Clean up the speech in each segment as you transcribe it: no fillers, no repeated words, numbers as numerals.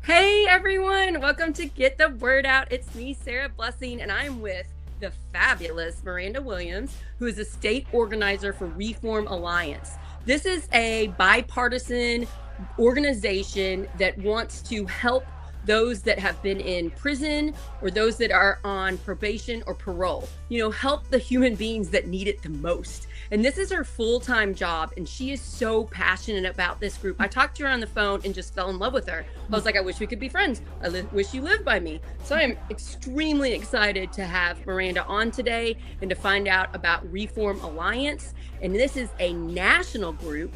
Hey everyone, welcome to Get the Word Out. It's me, Sarah Blessing, and I'm with the fabulous Maranda Williams, who is a state organizer for Reform Alliance. This is a bipartisan organization that wants to help those that have been in prison or those that are on probation or parole. Help the human beings that need it the most. And this is her full-time job, and she is so passionate about this group. I talked to her on the phone and just fell in love with her. I was like, I wish we could be friends. Wish you lived by me. So I'm extremely excited to have Maranda on today and to find out about Reform Alliance. And this is a national group,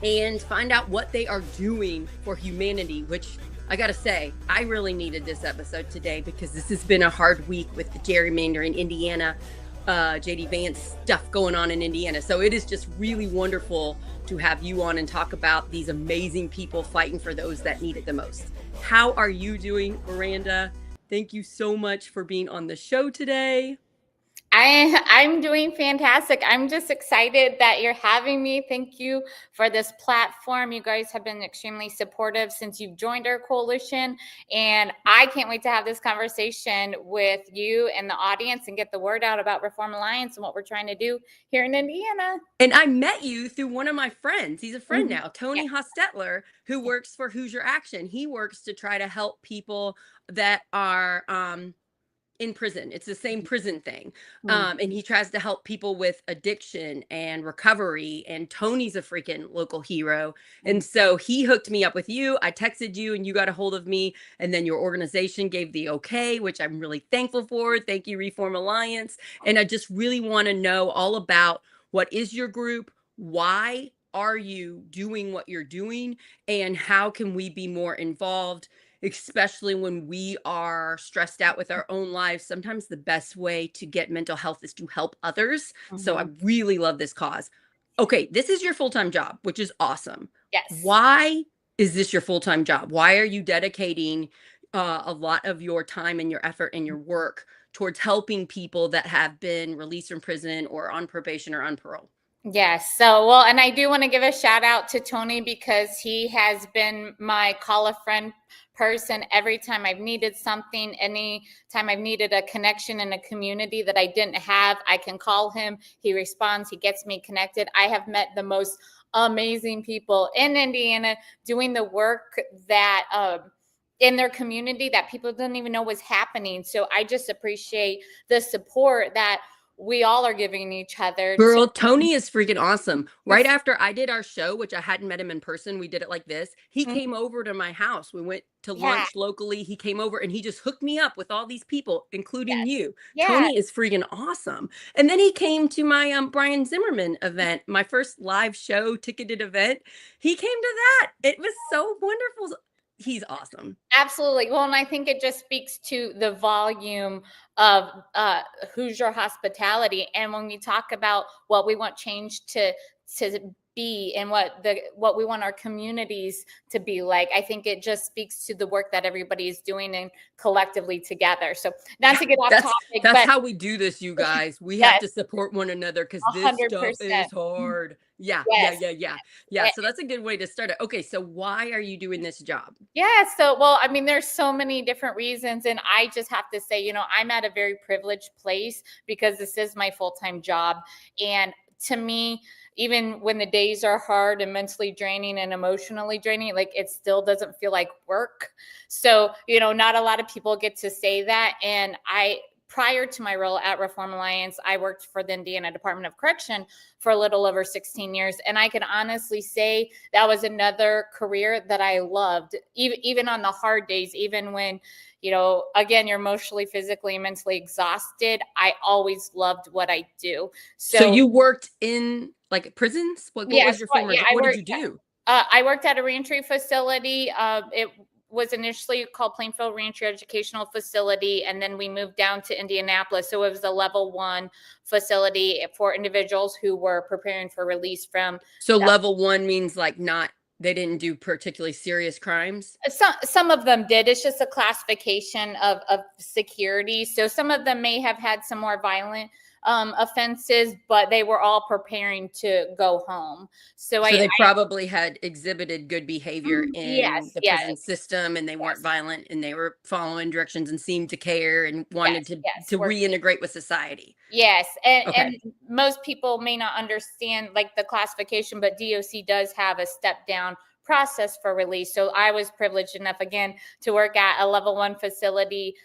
and find out what they are doing for humanity, which I gotta say, I really needed this episode today because this has been a hard week with the gerrymander in Indiana, JD Vance stuff going on in Indiana. So it is just really wonderful to have you on and talk about these amazing people fighting for those that need it the most. How are you doing, Maranda? Thank you so much for being on the show today. I'm doing fantastic. I'm just excited that you're having me. Thank you for this platform. You guys have been extremely supportive since you've joined our coalition. And I can't wait to have this conversation with you and the audience and get the word out about Reform Alliance and what we're trying to do here in Indiana. And I met you through one of my friends. He's a friend now, Tony Yeah. Hostetler, who works for Hoosier Action. He works to try to help people that are in prison. It's the same prison thing. And he tries to help people with addiction and recovery. And Tony's a freaking local hero. And so he hooked me up with you. I texted you and you got a hold of me. And then your organization gave the okay, which I'm really thankful for. Thank you, Reform Alliance. And I just really want to know all about what is your group? Why are you doing what you're doing? And how can we be more involved? Especially when we are stressed out with our own lives. Sometimes the best way to get mental health is to help others. So I really love this cause. Okay, this is your full-time job, which is awesome. Yes. Why is this your full-time job? Why are you dedicating a lot of your time and your effort and your work towards helping people that have been released from prison or on probation or on parole? Yes. So, well, and I do want to give a shout out to Tony because he has been my call a friend person every time I've needed something, any time I've needed a connection in a community that I didn't have. I can call him. He responds. He gets me connected. I have met the most amazing people in Indiana doing the work that in their community that people didn't even know was happening. So I just appreciate the support that we all are giving each other. Girl, Tony is freaking awesome. Right after I did our show, which I hadn't met him in person, we did it like this. He came over to my house. We went to lunch locally. He came over and he just hooked me up with all these people, including you. Yeah. Tony is freaking awesome. And then he came to my Brian Zimmerman event, my first live show ticketed event. He came to that. It was so wonderful. He's awesome. Absolutely. Well, and I think it just speaks to the volume of Hoosier hospitality. And when we talk about what we want change to be and what we want our communities to be like, I think it just speaks to the work that everybody is doing and collectively together. So not to get off topic, that's how we do this, you guys. We have to support one another because this 100%. stuff is hard. Yeah. So that's a good way to start it. Okay, so why are you doing this job? Yeah. So, well, I mean, there's so many different reasons. And I just have to say, I'm at a very privileged place because this is my full-time job. And to me, even when the days are hard and mentally draining and emotionally draining, like it still doesn't feel like work. So, not a lot of people get to say that. And prior to my role at Reform Alliance, I worked for the Indiana Department of Correction for a little over 16 years. And I can honestly say that was another career that I loved, even on the hard days, even when, again, you're emotionally, physically, mentally exhausted. I always loved what I do. So you worked in like prisons? What was your former job? What did you do? I worked at a reentry facility. It was initially called Plainfield Reentry Educational Facility, and then we moved down to Indianapolis. So it was a level 1 facility for individuals who were preparing for release from. So level 1 means like they didn't do particularly serious crimes? Some of them did. It's just a classification of security. So some of them may have had some more violent offenses, but they were all preparing to go home. So So they probably had exhibited good behavior in yes, the yes, prison system, and they weren't yes, violent, and they were following directions and seemed to care and wanted yes, yes. to reintegrate with society. Yes, and Okay. most people may not understand like the classification, but DOC does have a step down process for release. So I was privileged enough again to work at a level 1 facility,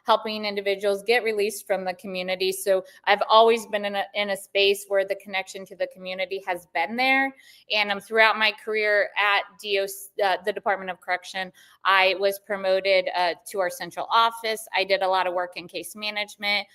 helping individuals get released from the community. So I've always been in a space where the connection to the community has been there. And throughout my career at DOC, the Department of Correction, I was promoted to our central office. I did a lot of work in case management,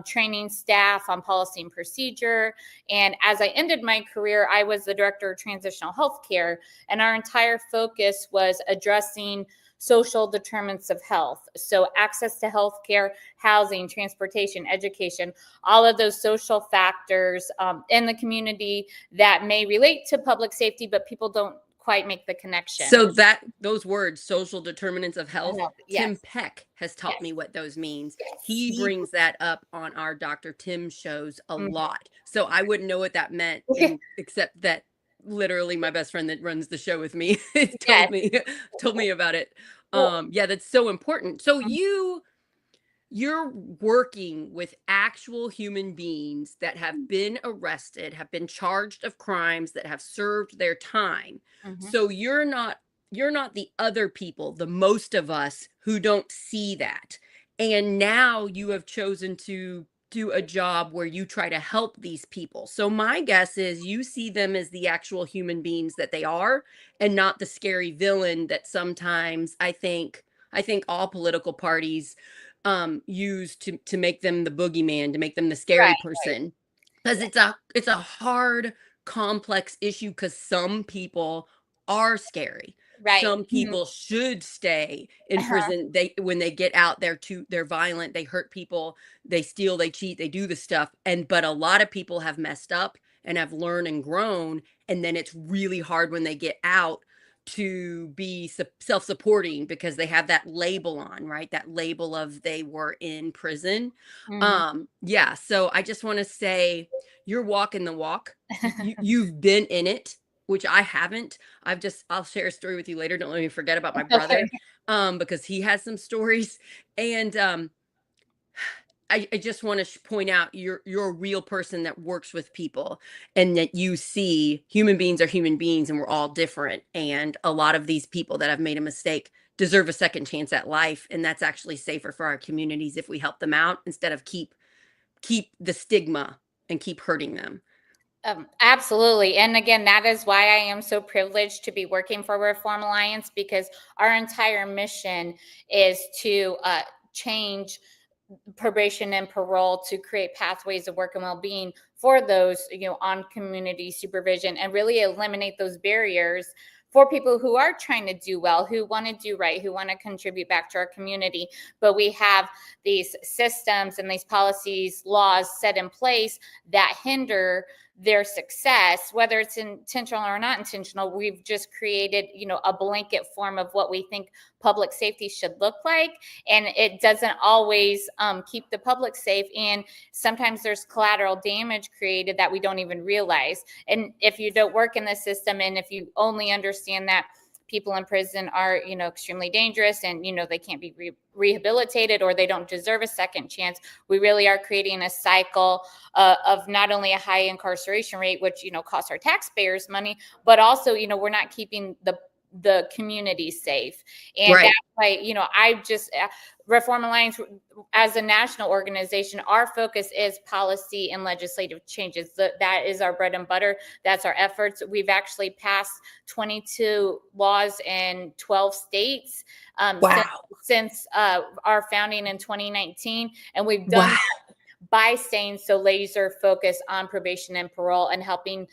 training staff on policy and procedure. And as I ended my career, I was the director of transitional health care. And our entire focus was addressing social determinants of health. So access to healthcare, housing, transportation, education, all of those social factors in the community that may relate to public safety, but people don't quite make the connection. So those words, social determinants of health, Yes, Tim Peck has taught yes, me what those means. yes. He brings that up on our Dr. Tim shows a Mhm. lot. So I wouldn't know what that meant, and except that literally my best friend that runs the show with me Yes. told me about it. Well, Yeah, that's so important. So mhm. you're working with actual human beings that have been arrested, have been charged of crimes, that have served their time. Mhm. So you're not the other people, the most of us who don't see that. And now you have chosen to do a job where you try to help these people. So my guess is you see them as the actual human beings that they are, and not the scary villain that sometimes I think all political parties use to make them the boogeyman, to make them the scary Right, right. person, because Yeah. it's a hard, complex issue, because some people are scary. Right. Some Mhm. people should stay in Uh-huh. prison. They When they get out, they're violent, they hurt people, they steal, they cheat, they do the stuff. And but a lot of people have messed up and have learned and grown, and then it's really hard when they get out to be self-supporting, because they have that label on, right? That label of they were in prison. Mhm. Yeah, so I just want to say you're walking the walk. You've been in it, which I haven't. I'll share a story with you later. Don't let me forget about my Okay. brother, because he has some stories. And I just want to point out you're a real person that works with people, and that you see human beings are human beings, and we're all different. And a lot of these people that have made a mistake deserve a second chance at life, and that's actually safer for our communities if we help them out, instead of keep the stigma and keep hurting them. Absolutely. And again, that is why I am so privileged to be working for Reform Alliance, because our entire mission is to change probation and parole to create pathways of work and well-being for those, on community supervision, and really eliminate those barriers for people who are trying to do well, who want to do right, who want to contribute back to our community. But we have these systems and these policies, laws set in place that hinder their success, whether it's intentional or not intentional. We've just created, a blanket form of what we think public safety should look like, and it doesn't always keep the public safe. And sometimes there's collateral damage created that we don't even realize. And if you don't work in the system, and if you only understand that people in prison are, extremely dangerous, and, they can't be rehabilitated, or they don't deserve a second chance, we really are creating a cycle of not only a high incarceration rate, which, costs our taxpayers money, but also, we're not keeping the community safe. And that's Right. why, I just Reform Alliance, as a national organization, our focus is policy and legislative changes. That is our bread and butter. That's our efforts. We've actually passed 22 laws in 12 states since, Wow. our founding in 2019, and we've done Wow. by staying so laser focused on probation and parole, and helping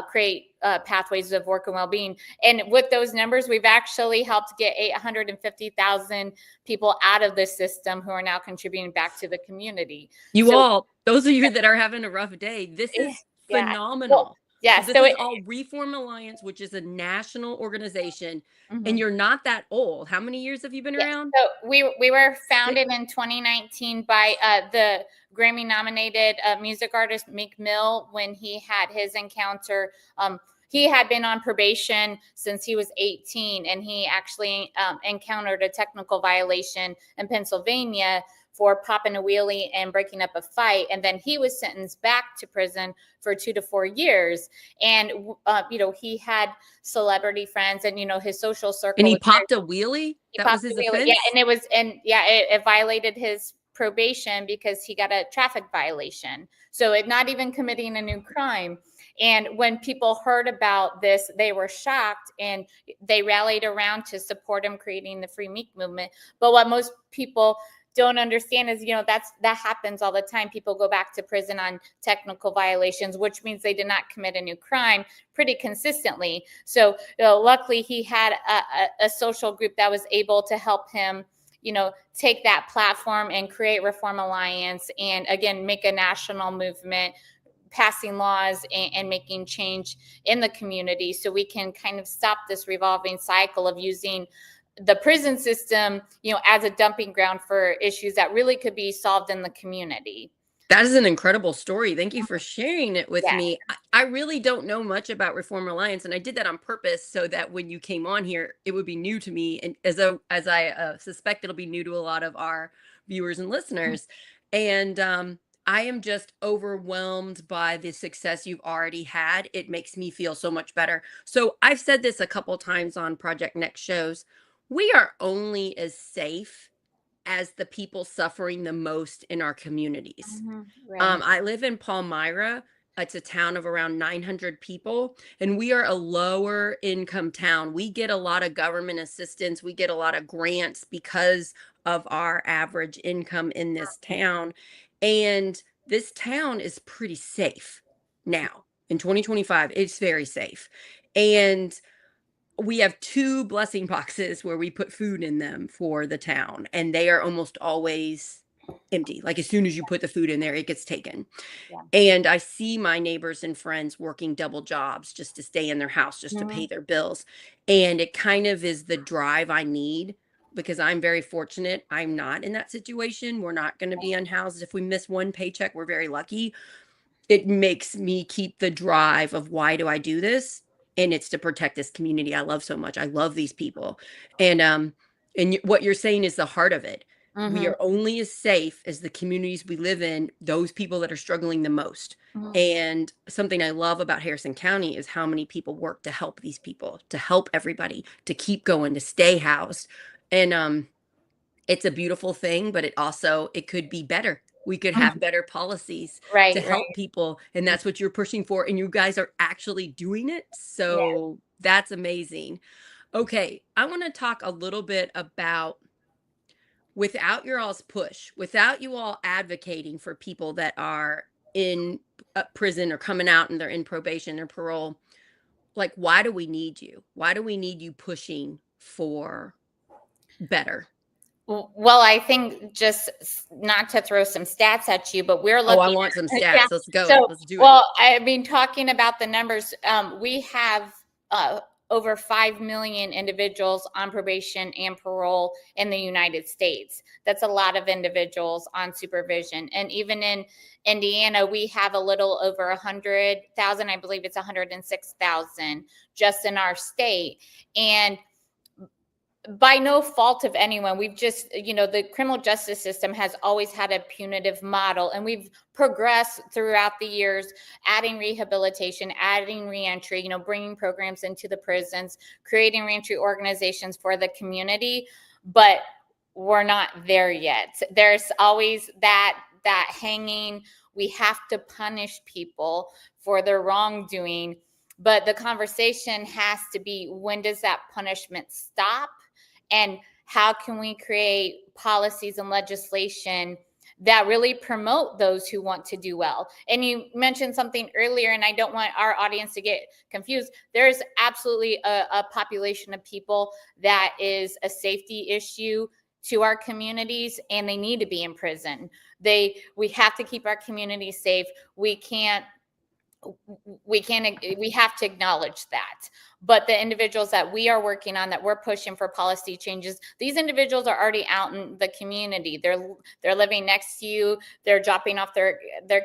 create pathways of work and well-being. And with those numbers, we've actually helped get 850,000 people out of the system, who are now contributing back to the community. So Those of you that are having a rough day, this is yeah. Well, phenomenal. Yeah. So this So is it, all Reform Alliance, which is a national organization, and mhm. you're not that old. How many years have you been Yeah, around? so we were Six. founded in 2019 by the Grammy nominated music artist Meek Mill when he had his encounter. He had been on probation since he was 18, and he actually encountered a technical violation in Pennsylvania for popping a wheelie and breaking up a fight, and then he was sentenced back to prison for 2 to 4 years. And he had celebrity friends, and his social And circle he was very. popped a wheelie? He That was popped the his wheelie, yeah, offense? and it violated his probation because he got a traffic violation. So it not even committing a new crime. And when people heard about this, they were shocked and they rallied around to support him creating the Free Meek movement. But what most people don't understand is, that happens all the time. People go back to prison on technical violations, which means they did not commit a new crime pretty consistently. So luckily he had a social group that was able to help him take that platform and create Reform Alliance, and again make a national movement, passing laws and making change in the community so we can kind of stop this revolving cycle of using the prison system as a dumping ground for issues that really could be solved in the community. That is an incredible story. Thank you for sharing it with Yeah. me. I really don't know much about Reform Alliance, and I did that on purpose so that when you came on here, it would be new to me, and as I suspect it'll be new to a lot of our viewers and listeners. And I am just overwhelmed by the success you've already had. It makes me feel so much better. So I've said this a couple times on Project Next shows. We are only as safe as the people suffering the most in our communities. Right. I live in Palmyra. It's a town of around 900 people, and we are a lower income town. We get a lot of government assistance. We get a lot of grants because of our average income in this town. And this town is pretty safe now. In 2025, it's very safe. And we have 2 blessing boxes where we put food in them for the town, and they are almost always empty. Like, as soon as you put the food in there, it gets taken. Yeah. And I see my neighbors and friends working double jobs just to stay in their house, just to pay Mhm. their bills. And it kind of is the drive I need because I'm very fortunate. I'm not in that situation. We're not going to be unhoused. If we miss one paycheck, we're very lucky. It makes me keep the drive of why do I do this? And it's to protect this community I love so much. I love these people. And what you're saying is the heart of it. We Mhm. are only as safe as the communities we live in, those people that are struggling the most. Mhm. And something I love about Harrison County is how many people work to help these people, to help everybody, to keep going, to stay housed. And it's a beautiful thing, but it could be better. We could have Mhm. better policies to Right. help people, and that's what you're pushing for, and you guys are actually doing it. Yeah. So that's amazing. Okay, I want to talk a little bit about, without your all's push, without you all advocating for people that are in prison or coming out and they're in probation or parole, like, why do we need you? Why do we need you pushing for better? Well, I think just not to throw some stats at you, but we're Oh, I looking want some at, yeah. stats. Let's go it. So, Let's do it. well, I mean, talking about the numbers, we have over 5 million individuals on probation and parole in the United States. That's a lot of individuals on supervision. And even in Indiana, we have a little over 100,000. I believe it's 106,000 just in our state. And by no fault of anyone, we've just, the criminal justice system has always had a punitive model, and we've progressed throughout the years, adding rehabilitation, adding reentry, bringing programs into the prisons, creating reentry organizations for the community. But we're not there yet. There's always that hanging. We have to punish people for their wrongdoing. But the conversation has to be, when does that punishment stop? And how can we create policies and legislation that really promote those who want to do well? And you mentioned something earlier, and I don't want our audience to get confused. There's absolutely a population of people that is a safety issue to our communities, and they need to be in prison. We have to keep our communities safe. We can't we have to acknowledge that. But the individuals that we are working on, that we're pushing for policy changes, these individuals are already out in the community. They're living next to you, they're dropping off their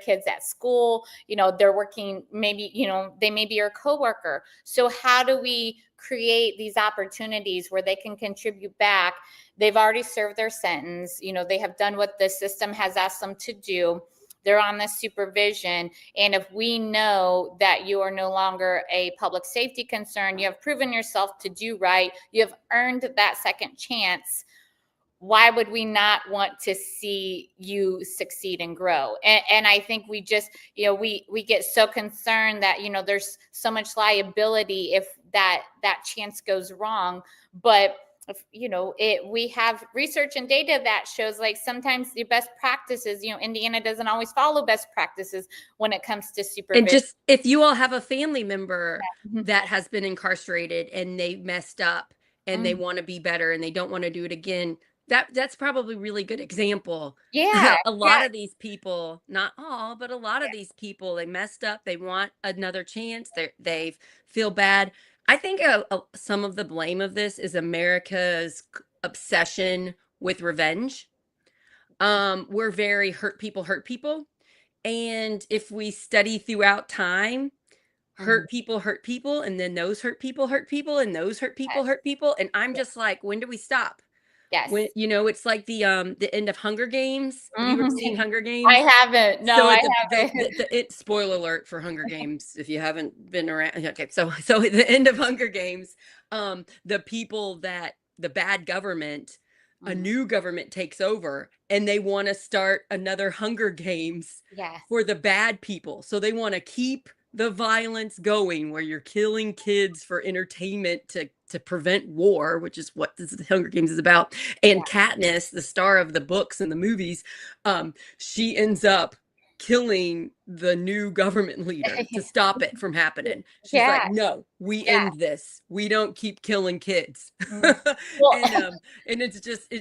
kids at school, they're working, maybe, they may be your coworker. So how do we create these opportunities where they can contribute back? They've already served their sentence, they have done what the system has asked them to do. They're on this supervision. And if we know that you are no longer a public safety concern, you have proven yourself to do right, you have earned that second chance, why would we not want to see you succeed and grow? And I think we just, we get so concerned that, there's so much liability if that chance goes wrong. But if, we have research and data that shows, like, sometimes the best practices, Indiana doesn't always follow best practices when it comes to And supervision. just if you all have a family member Mhm. that has been incarcerated and they messed up and they Mhm. want to be better and they don't want to do it again, that's probably really good example. Yeah, A yeah, lot of these people, not all, but a lot of these people, they messed up, they want another chance, they feel bad. I think some of the blame of this is America's obsession with revenge. We're very hurt people. And if we study throughout time, mhm, hurt people, and then those hurt people, and those yes, hurt people. And I'm yes, just like, when do we stop? When, yes. it's like the end of Hunger Games. Have you ever Mhm. seen Hunger I Games? haven't. No, So I at haven't. spoiler alert for Hunger Games if you haven't been around. Okay, so at the end of Hunger Games, the people that the bad government, a Mhm. new government takes over, and they want to start another Hunger Games Yes. for the bad people. So they want to keep the violence going where you're killing kids for entertainment to prevent war, which is what this Hunger Games is about. And Katniss, the star of the books and the movies, she ends up killing the new government leader to stop it from happening. She's Yeah, like, "No, we yeah. end this. We don't keep killing kids." Mm. Well, and and it's just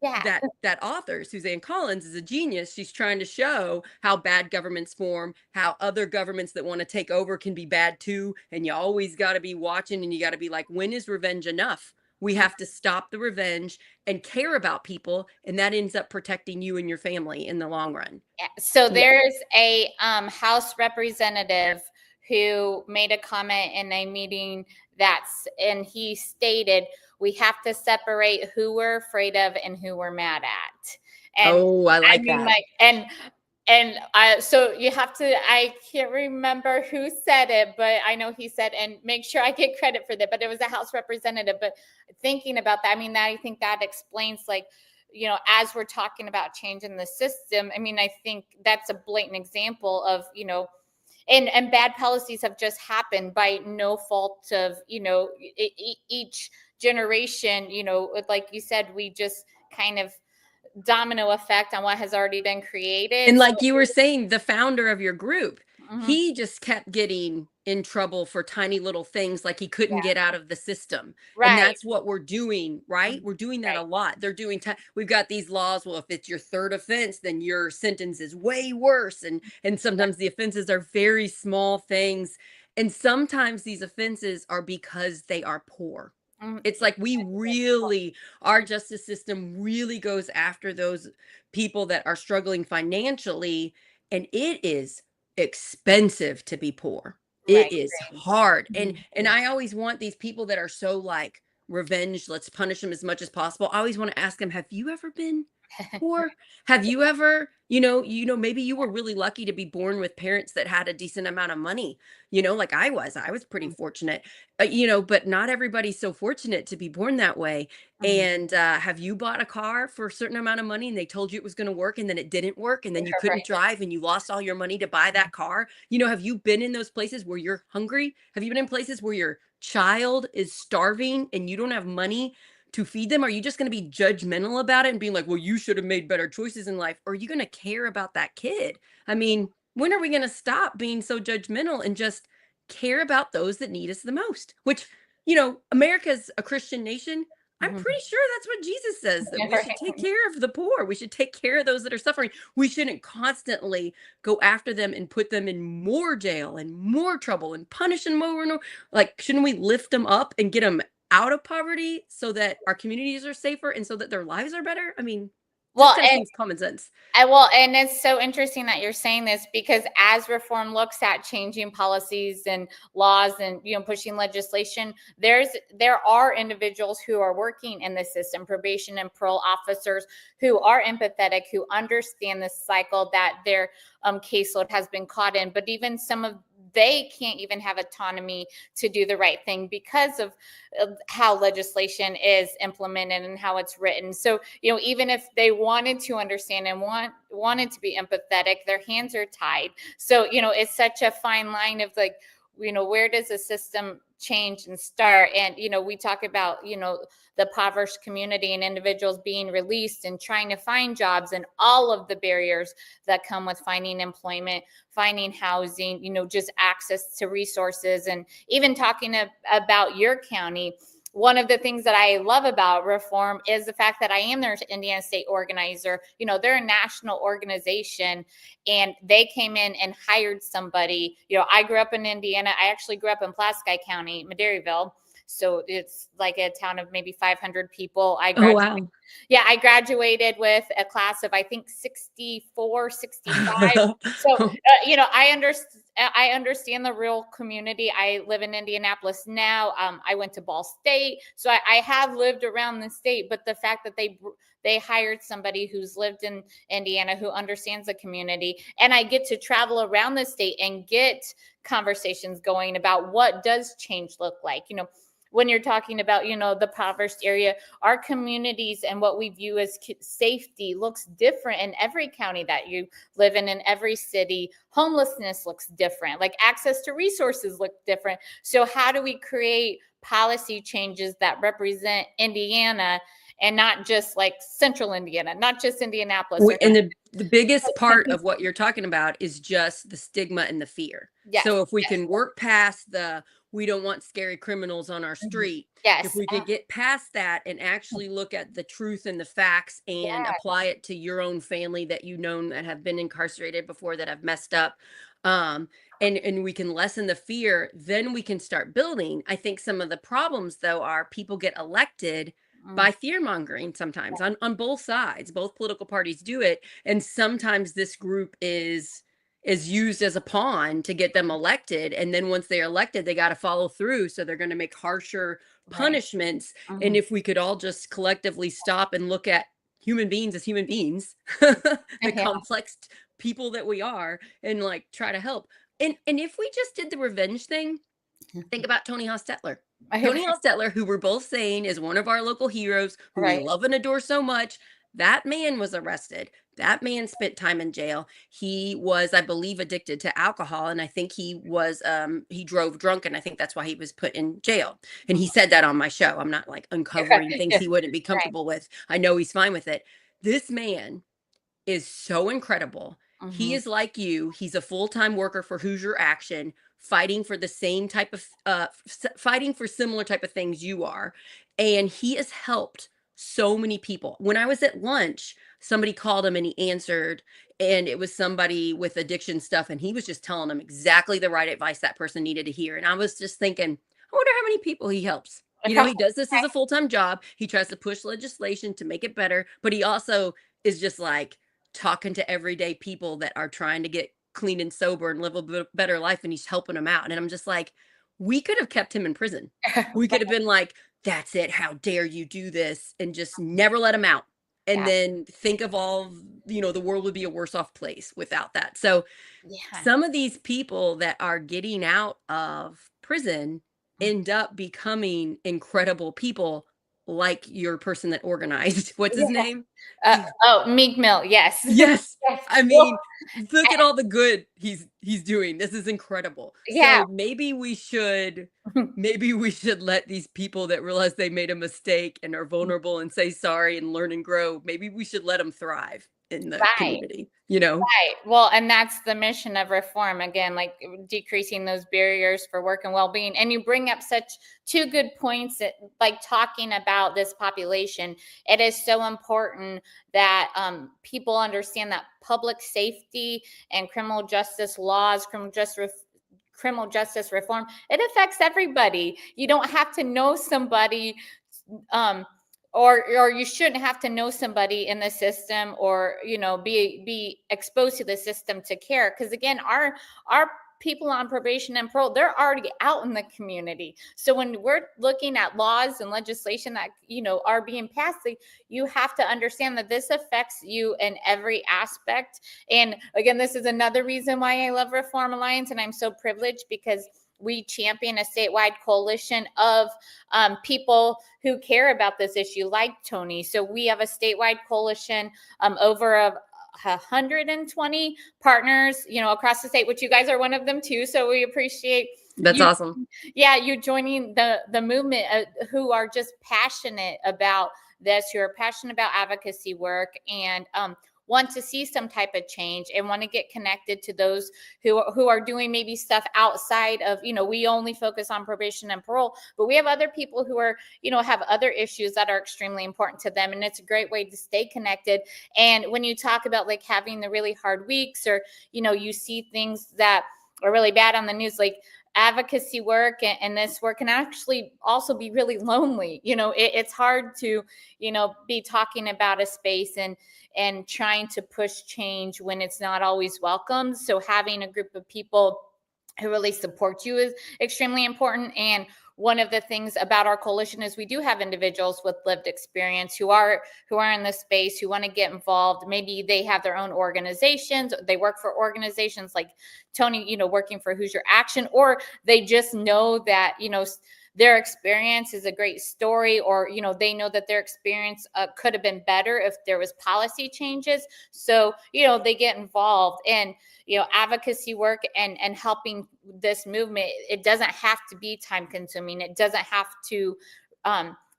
yeah, that author Suzanne Collins is a genius. She's trying to show how bad governments form, how other governments that want to take over can be bad too, and you always got to be watching, and you got to be like, when is revenge enough? We have to stop the revenge and care about people, and that ends up protecting you and your family in the long run. yeah. So Yeah. there's a House representative who made a comment in a meeting and he stated, we have to separate who we're afraid of and who we're mad at. And Oh, I I like mean, that. like, so you have to, I can't remember who said it, but I know he said, and make sure I get credit for that, but it was a House representative. But thinking about that, I mean, I think that explains, like, as we're talking about changing the system, I mean, I think that's a blatant example of, and bad policies have just happened by no fault of, each generation, like you said, we just kind of domino effect on what has already been created. And So, like you were saying, the founder of your group, mhm, he just kept getting in trouble for tiny little things like he couldn't yeah, get out of the system. And right, that's what we're doing, right? mhm, We're doing that a right, lot. We've got these laws. Well, if it's your third offense, then your sentence is way worse. And yeah, sometimes the offenses are very small things. And sometimes these offenses are because they are poor. mm, It's like we really, our justice system really goes after those people that are struggling financially, and it is expensive to be poor. right, It is right. hard. And Mhm. I always want these people that are so like revenge, let's punish them as much as possible. I always want to ask them, have you ever been poor? Have you ever, maybe you were really lucky to be born with parents that had a decent amount of money, like I was. I was pretty fortunate. But not everybody's so fortunate to be born that way. Mhm. And have you bought a car for a certain amount of money and they told you it was going to work and then it didn't work and then you couldn't Right. drive and you lost all your money to buy that car? Have you been in those places where you're hungry? Have you been in places where your child is starving and you don't have money to feed them? Are you just going to be judgmental about it and being like, well, you should have made better choices in life? Or are you going to care about that kid? I mean, when are we going to stop being so judgmental and just care about those that need us the most? Which, America's a Christian nation. I'm Mhm. pretty sure that's what Jesus says, that we should Right. take care of the poor. We should take care of those that are suffering. We shouldn't constantly go after them and put them in more jail and more trouble and punish them more and more. Like, shouldn't we lift them up and get them out of poverty so that our communities are safer and so that their lives are better? I mean, just Well, kind of seems common sense. and it's so interesting that you're saying this because as reform looks at changing policies and laws and pushing legislation, there are individuals who are working in the system, probation and parole officers who are empathetic, who understand the cycle that their caseload has been caught in. But even some of they can't even have autonomy to do the right thing because of how legislation is implemented and how it's written. So, even if they wanted to understand and wanted to be empathetic, their hands are tied. So, it's such a fine line of like, where does the system change and start? And, we talk about, the impoverished community and individuals being released and trying to find jobs and all of the barriers that come with finding employment, finding housing, just access to resources. And even talking about your county, one of the things that I love about reform is the fact that I am their Indiana state organizer. They're a national organization and they came in and hired somebody. I grew up in Indiana. I actually grew up in Pulaski County, Madairyville. So it's like a town of maybe 500 people. Oh, wow. I graduated with a class of, I think, 64, 65. So, I understand the rural community. I live in Indianapolis now. I went to Ball State. So I have lived around the state, but the fact that they hired somebody who's lived in Indiana, who understands the community, and I get to travel around the state and get conversations going about what does change look like. When you're talking about, the impoverished area, our communities and what we view as safety looks different in every county that you live in every city. Homelessness looks different, like access to resources look different. So how do we create policy changes that represent Indiana and not just like central Indiana, not just Indianapolis or And the biggest part of what you're talking about is just the stigma and the fear. yes, So if we yes, can work past the we don't want scary criminals on our mhm, street, if yes, we could get past that and actually look at the truth and the facts and yeah, apply it to your own family that you know that have been incarcerated before, that have messed up, um and we can lessen the fear, then we can start building. I think some of the problems though are people get elected mm, by fear mongering sometimes on both sides. Both political parties do it, and sometimes this group is used as a pawn to get them elected, and then once they're elected they got to follow through, so they're going to make harsher right, punishments. And mhm, if we could all just collectively stop and look at human beings as human beings, the yeah, complex people that we are, and like try to help. And if we just did the revenge thing, think about Tony Hostetler. Tony Hostetler, who we're both saying is one of our local heroes, who we right, love and adore so much. That man was arrested. That man spent time in jail. He was, I believe, addicted to alcohol, and I think he drove drunk, and I think that's why he was put in jail. And he said that on my show. I'm not like uncovering things he wouldn't be right, comfortable with. I know he's fine with it. This man is so incredible. He mhm, is like you. He's a full-time worker for Hoosier Action, fighting for the same type of fighting for similar type of things you are. And he has helped so many people. When I was at lunch, somebody called him and he answered, and it was somebody with addiction stuff, and he was just telling them exactly the right advice that person needed to hear. And I was just thinking, I wonder how many people he helps. He does this as a full-time job. He tries to push legislation to make it better, but he also is just like talking to everyday people that are trying to get clean and sober and live a better life, and he's helping them out. And I'm just like, we could have kept him in prison. We could have been like, that's it, how dare you do this, and just never let him out. And yeah, then think of all, the world would be a worse off place without that. So yeah, some of these people that are getting out of prison mm, end up becoming incredible people, like your person that organized. What's his yeah, name? Meek Mill, yes, Yes. yes, I well, mean, look at all the good he's doing. This is incredible. yeah, So maybe we should let these people that realize they made a mistake and are vulnerable and say sorry and learn and grow. Maybe we should let them thrive. in the Right. community, you know? Right. Well, and that's the mission of reform again, like decreasing those barriers for work and well-being. And you bring up such two good points that, like talking about this population, it is so important that people understand that public safety and criminal justice laws, criminal justice reform, it affects everybody. You don't have to know somebody um or you shouldn't have to know somebody in the system or be exposed to the system to care, because again our people on probation and parole, they're already out in the community. So when we're looking at laws and legislation that are being passed, like, you have to understand that this affects you in every aspect. And again, this is another reason why I love Reform Alliance, and I'm so privileged because we champion a statewide coalition of people who care about this issue, like Tony. So we have a statewide coalition over 120 partners, across the state, which you guys are one of them too. So we appreciate That's you. awesome. Yeah, you joining the movement, who are just passionate about this, who are passionate about advocacy work, and want to see some type of change and want to get connected to those who are doing maybe stuff outside of, we only focus on probation and parole, but we have other people who are, have other issues that are extremely important to them. And it's a great way to stay connected. And when you talk about like having the really hard weeks, or, you see things that are really bad on the news, like advocacy work and this work can actually also be really lonely. It's hard to, be talking about a space and trying to push change when it's not always welcomed. So having a group of people who really support you is extremely important. And one of the things about our coalition is we do have individuals with lived experience who are in this space, who want to get involved. Maybe they have their own organizations, they work for organizations like Tony, working for Hoosier Action, or they just know that, their experience is a great story, or they know that their experience could have been better if there was policy changes. So they get involved in advocacy work and helping this movement. It doesn't have to be time consuming, it doesn't have to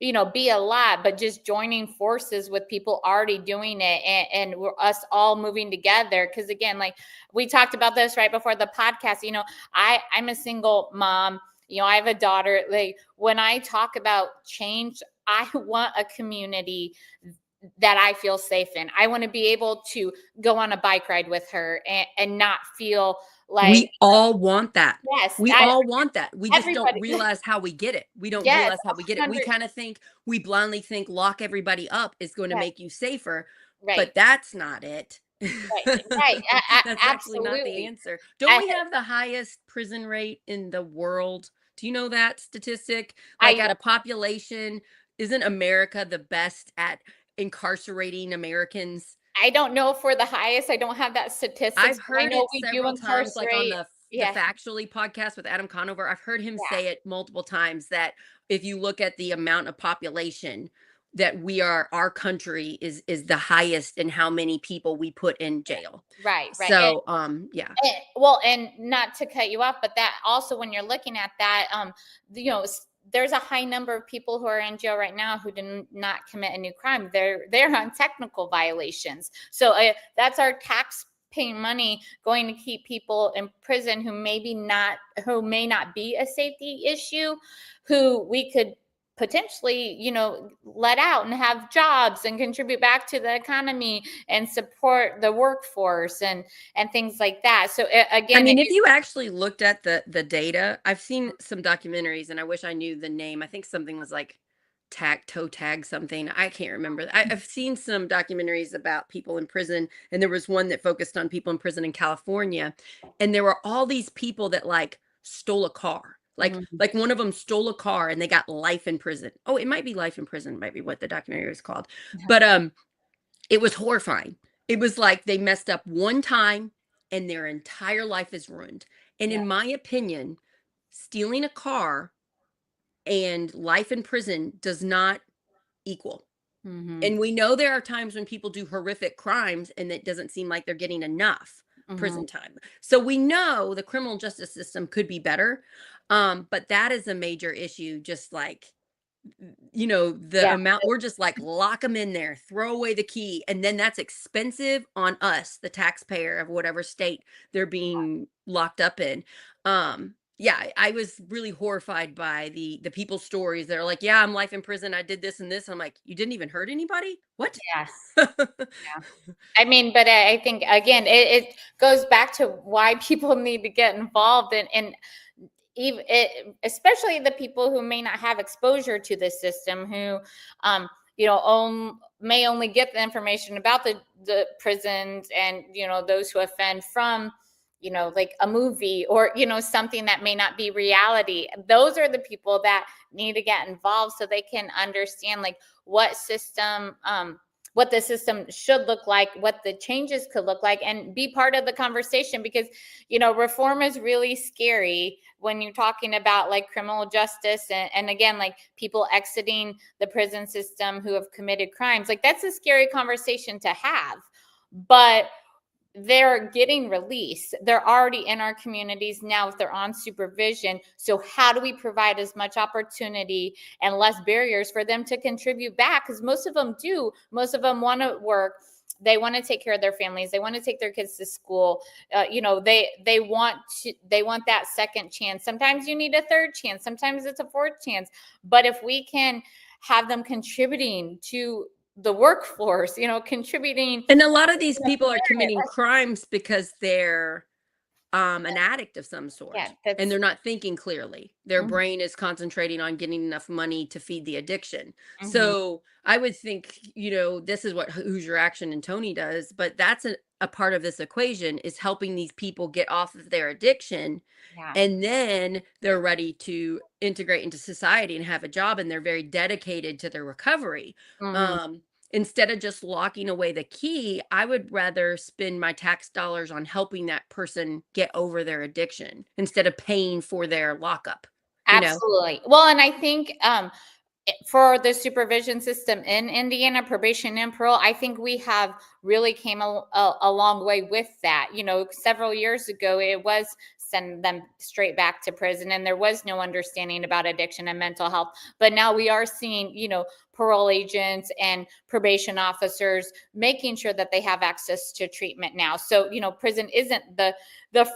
be a lot, but just joining forces with people already doing it, and we're us all moving together. Because again, like we talked about this right before the podcast, I'm a single mom. I have a daughter. Like when I talk about change, I want a community that I feel safe in. I want to be able to go on a bike ride with her and not feel like, We all want that. yes, We all want that. We just don't everybody, realize how we get it. We don't yes, realize how we get it. We 100, kind of think, we blindly think lock everybody up is going to yes, make you safer, right, but that's not it. right, That's actually not the absolutely. answer. Don't I, we have the highest prison rate in the world? Do you know that statistic? Like I, at a population, isn't America the best at incarcerating Americans? I don't know if we're the highest. I don't have that statistics, I've but I heard know it we do several times, like on incarcerate. the Yeah, Factually podcast with Adam Conover. I've heard him yeah, say it multiple times that if you look at the amount of population that our country is the highest in how many people we put in jail. right, right. So, yeah. Well, and not to cut you off, but that also, when you're looking at that, there's a high number of people who are in jail right now who did not commit a new crime. They're on technical violations. So that's our tax paying money going to keep people in prison who may not be a safety issue, who we could potentially let out and have jobs and contribute back to the economy and support the workforce and things like that. So I again, mean, if you actually looked at the data, I've seen some documentaries and I wish I knew the name. I think something was like toe tag something. I can't remember. I've seen some documentaries about people in prison, and there was one that focused on people in prison in California, and there were all these people that like stole a car. Mhm. Like one of them stole a car and they got life in prison. Oh, it might be life in prison, might be what the documentary was called. But it was horrifying. It was like they messed up one time and their entire life is ruined. And Yeah. in my opinion, stealing a car and life in prison does not equal. Mhm. And we know there are times when people do horrific crimes and it doesn't seem like they're getting enough Mhm. prison time. So we know the criminal justice system could be better. But that is a major issue, just like the Yeah. amount we're just like lock them in there, throw away the key, and then that's expensive on us, the taxpayer of whatever state they're being locked up in. Yeah, I was really horrified by the people's stories that are like, yeah, I'm life in prison, I did this and this. I'm like, you didn't even hurt anybody? What? Yes. Yeah. I mean, but I think again, it goes back to why people need to get involved and even especially the people who may not have exposure to the system, who may only get the information about the prisons and those who offend from like a movie or something that may not be reality. Those are the people that need to get involved so they can understand like what the system should look like, what the changes could look like, and be part of the conversation. Because reform is really scary when you're talking about like criminal justice and again, like people exiting the prison system who have committed crimes. Like that's a scary conversation to have, but they're getting released. They're already in our communities now if they're on supervision. So how do we provide as much opportunity and less barriers for them to contribute back? Because most of them do. Most of them want to work. They want to take care of their families. They want to take their kids to school. They want that second chance. Sometimes you need a third chance. Sometimes it's a fourth chance. But if we can have them contributing to the workforce, contributing. And a lot of these people are committing crimes because they're an addict of some Yeah, sort, and that's they're not thinking clearly. Their mhm, brain is concentrating on getting enough money to feed the addiction. mhm, So I would think, this is what Who's Your Action and Tony does, but that's a part of this equation is helping these people get off of their addiction, yeah. and then they're ready to integrate into society and have a job, and they're very dedicated to their recovery. Mhm. um Instead of just locking away the key, I would rather spend my tax dollars on helping that person get over their addiction instead of paying for their lockup, you know? Absolutely. Well, and I think for the supervision system in Indiana, probation and parole, I think we have really came a long way with that. Several years ago, it was send them straight back to prison, and there was no understanding about addiction and mental health. But now we are seeing, parole agents and probation officers making sure that they have access to treatment now. So, prison isn't the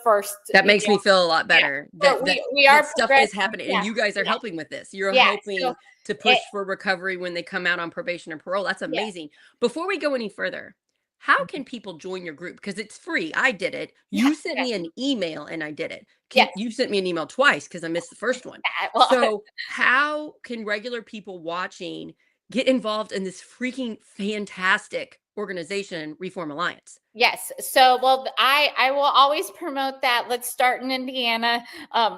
first. That makes me feel a lot Yeah, better but that we that are stuff is progressing. happening, and Yeah, you guys are yeah, helping with this. You're yeah. So helping to it, push for recovery when they come out on probation or parole. That's yes. amazing. Before we go any further, how can people join your group? Because it's free. I did it. Yeah, You sent yeah, me an email and I did it. yes. You sent me an email twice because I missed the first one. Well, So, how can regular people watching get involved in this freaking fantastic organization, Reform Alliance? yes. So, well, I will always promote that. Let's start in Indiana.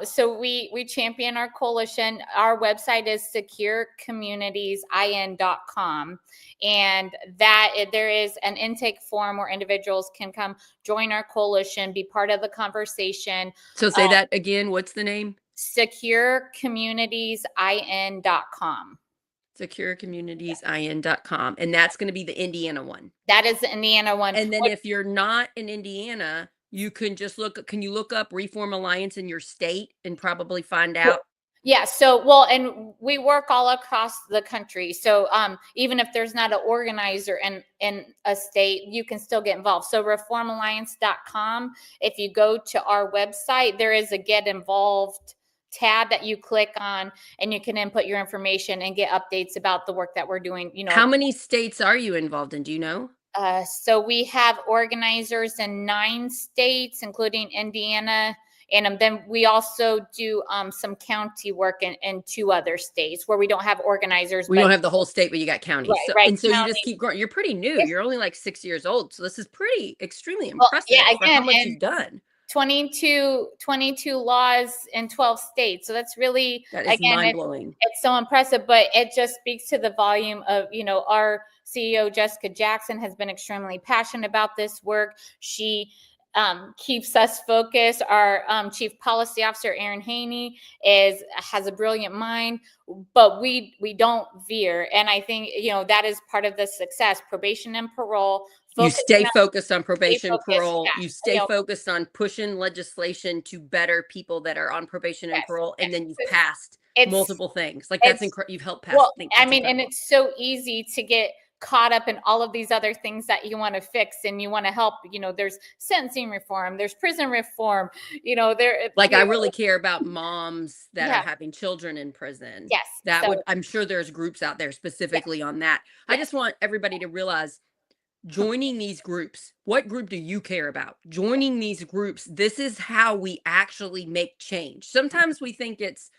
So we champion our coalition. Our website is securecommunitiesin.com, and there is an intake form where individuals can come join our coalition, be part of the conversation. So, say Uh, that again. What's the name? securecommunitiesin.com. securecommunitiesin.com, and that's going to be the Indiana one. That is the Indiana one. And then if you're not in Indiana, you can just can you look up Reform Alliance in your state and probably find out? Yeah. So, well, and we work all across the country. So, even if there's not an organizer in a state, you can still get involved. So, reformalliance.com. If you go to our website, there is a get involved tab that you click on, and you can input your information and get updates about the work that we're doing. How many states are you involved in? Do you know? So we have organizers in 9 states, including Indiana. And then we also do some county work in 2 other states where we don't have organizers. We But don't have the whole state, but you got counties. right, So, right, and so you just county. keep growing. You're pretty new. Yes. You're only like 6 years old. So this is pretty extremely Well, yeah, impressive for how again, much and you've done. 22 laws in 12 states. So that's really, That is again, mind blowing. it's so impressive, but it just speaks to the volume of, our CEO, Jessica Jackson, has been extremely passionate about this work. She keeps us focused. Our chief policy officer, Aaron Haney, has a brilliant mind, but we don't veer. And I think, that is part of the success. Probation and parole, You focusing stay on, focused on stay probation, focused. parole. You Yeah, stay focused on pushing legislation to better people that are on probation and yes, parole, and yes. then you've passed It's multiple things. Like that's it's incredible. You've helped pass. Well, Think I that's mean, and incredible. it's so easy to get caught up in all of these other things that you want to fix and you want to help. There's sentencing reform, there's prison reform, there, Like I really care about moms that are yeah, having children in prison. yes. That So, would, I'm sure there's groups out there yes, specifically on that. I yes. just want everybody to realize joining these groups, what group do you care about? Joining these groups, this is how we actually make change. Sometimes we think it's,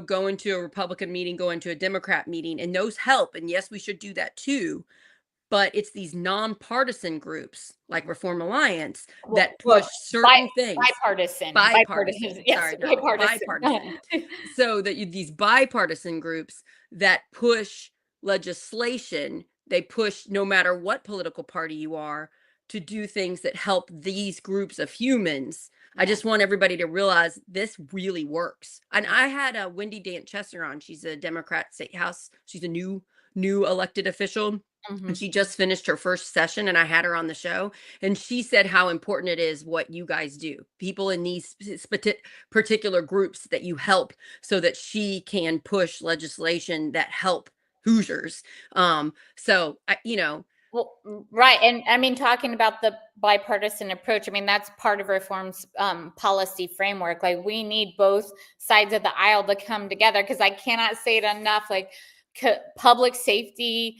going to a Republican meeting, going to a Democrat meeting, and those help. And yes, we should do that too. But it's these nonpartisan groups like Reform Alliance that Well, push certain things. bipartisan. Bipartisan, Yes, sorry, not bipartisan. bipartisan. So that these bipartisan groups that push legislation, they push no matter what political party you are to do things that help these groups of humans. I Yeah. just want everybody to realize this really works. And I had a Wendy Chester on. She's a Democrat state house. She's a new elected official, and Mhm. she just finished her first session, and I had her on the show, and she said how important it is what you guys do, people in these particular groups that you help, so that she can push legislation that help Hoosiers. So Well, right. And I mean, talking about the bipartisan approach, I mean, that's part of reform's policy framework. Like, we need both sides of the aisle to come together, because I cannot say it enough. Like, public safety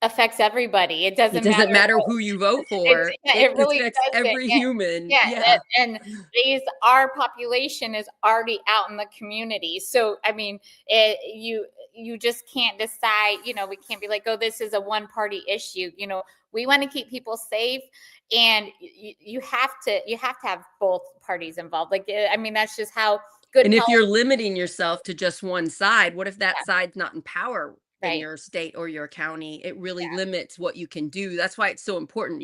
affects everybody. It it doesn't doesn't matter. matter who you vote for, Yeah, it it really affects doesn't. every human. Yeah, Yeah. and our population is already out in the community. So I mean, you just can't decide. We can't be like, oh, this is a one party issue. We want to keep people safe, and you have to have both parties involved. Like, I mean, that's just how good And if policy. you're limiting yourself to just one side, what if that Yeah, side's not in power in right. your state or your county? It really Yeah. limits what you can do. That's why it's so important.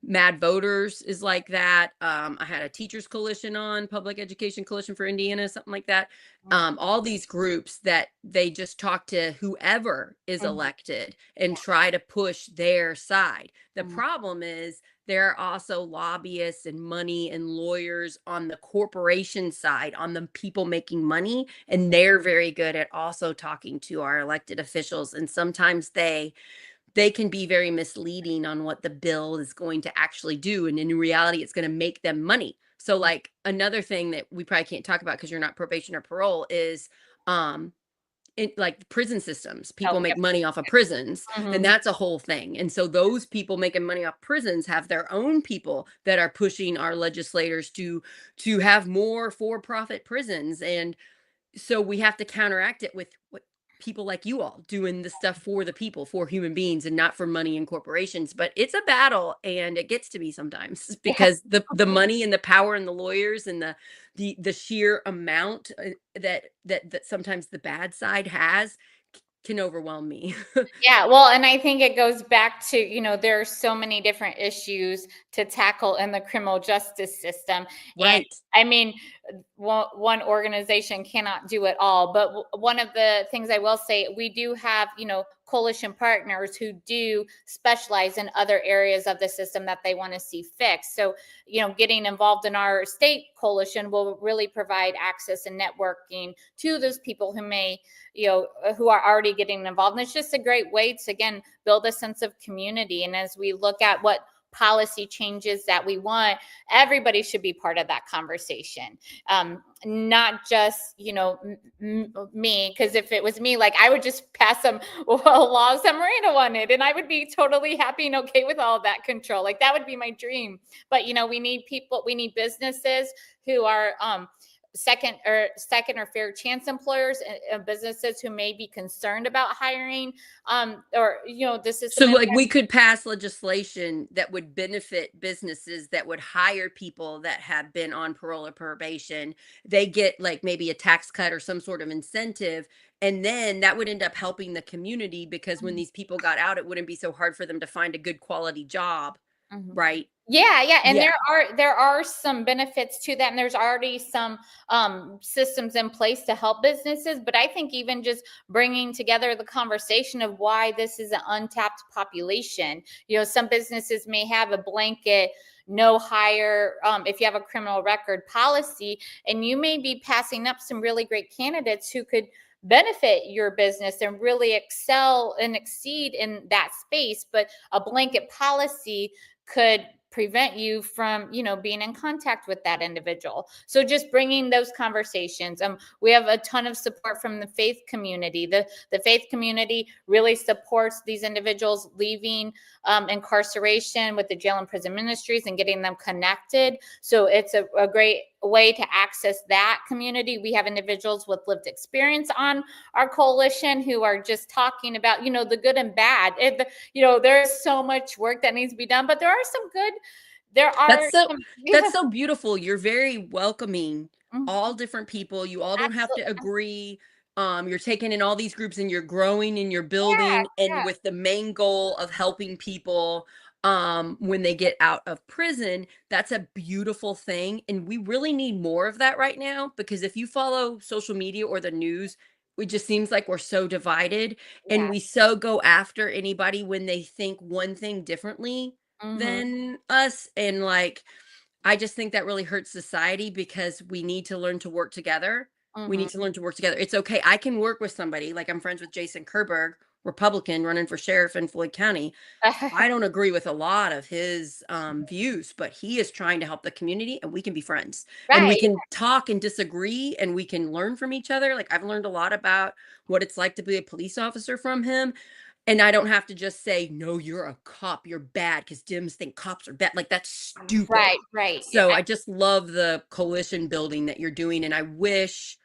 Mad Voters is like that. I had a teachers coalition on, Public Education Coalition for Indiana, something like that. Mhm. All these groups that they just talk to whoever is Mhm. elected and try to push their side. The Mhm. problem is there are also lobbyists and money and lawyers on the corporation side, on the people making money, and they're very good at also talking to our elected officials. And sometimes they can be very misleading on what the bill is going to actually do, and in reality it's going to make them money. So like another thing that we probably can't talk about because you're not probation or parole is um like prison systems. Oh, People make yep. money off of prisons, and Mhm. that's a whole thing. And so those people making money off prisons have their own people that are pushing our legislators to have more for-profit prisons. And so we have to counteract it with what people like you all doing the stuff for the people, for human beings, and not for money and corporations. But it's a battle, and it gets to me sometimes Yeah. because the money and the power and the lawyers and the sheer amount that sometimes the bad side has can overwhelm me. Yeah, well, and I think it goes back to, there are so many different issues to tackle in the criminal justice system. And Right. I mean, one organization cannot do it all. But one of the things I will say, we do have, coalition partners who do specialize in other areas of the system that they want to see fixed. So, getting involved in our state coalition will really provide access and networking to those people who are already getting involved. And it's just a great way to, again, build a sense of community. And as we look at what policy changes that we want, everybody should be part of that conversation. Not just, me, because if it was me, like, I would just pass some laws that Marina wanted, and I would be totally happy and okay with all of that control. Like, that would be my dream. But, we need people, we need businesses who are, second or fair chance employers, and businesses who may be concerned about hiring, or the So, system. like, we could pass legislation that would benefit businesses that would hire people that have been on parole or probation. They get like maybe a tax cut or some sort of incentive. And then that would end up helping the community because when these people got out, it wouldn't be so hard for them to find a good quality job. Mhm. right? Yeah, yeah, and Yeah. there are some benefits to that, and there's already some systems in place to help businesses. But I think even just bringing together the conversation of why this is an untapped population. Some businesses may have a blanket no hire if you have a criminal record policy, and you may be passing up some really great candidates who could benefit your business and really excel and exceed in that space. But a blanket policy could prevent you from being in contact with that individual. So just bringing those conversations. We have a ton of support from the faith community. The faith community really supports these individuals leaving incarceration with the jail and prison ministries and getting them connected. So it's a great way to access that community. We have individuals with lived experience on our coalition who are just talking about the good and bad. There's so much work that needs to be done, but there are some good. There are That's so some. that's Yeah. so beautiful. You're very welcoming, all Mhm. different people. You all don't have to Absolutely. agree. You're taking in all these groups and you're growing and you're Yeah, building and yeah. with the main goal of helping people when they get out of prison. That's a beautiful thing. And we really need more of that right now because if you follow social media or the news, it just seems like we're so divided and Yeah. we so go after anybody when they think one thing differently Mhm. than us, and like I just think that really hurts society because we need to learn to work together. We need Mhm. to learn to work together. It's okay. I can work with somebody, like I'm friends with Jason Kerberg, Republican running for sheriff in Floyd County. I don't agree with a lot of his views, but he is trying to help the community and we can be friends and we Right. can talk and disagree and we can learn from each other. Like I've learned a lot about what it's like to be a police officer from him. And I don't have to just say, no, you're a cop, you're bad because Dems think cops are bad. Like that's stupid. Right, right. Yeah. So I just love the coalition building that you're doing. And I wish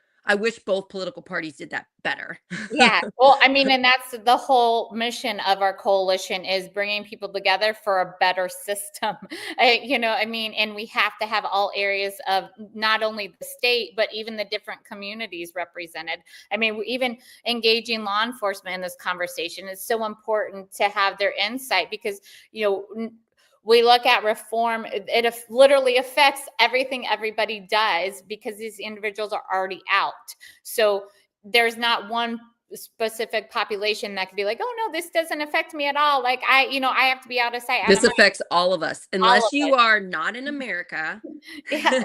both political parties did that better. Yeah. Well, I mean, and that's the whole mission of our coalition is bringing people together for a better system. I mean, and we have to have all areas of not only the state, but even the different communities represented. I mean, even engaging law enforcement in this conversation is so important to have their insight because, we look at reform, it literally affects everything everybody does because these individuals are already out. So there's not one specific population that could be like, oh no, this doesn't affect me at all. Like I have to be out of sight, out of This mind. affects all of us, All of unless you us. are not in America. Yeah.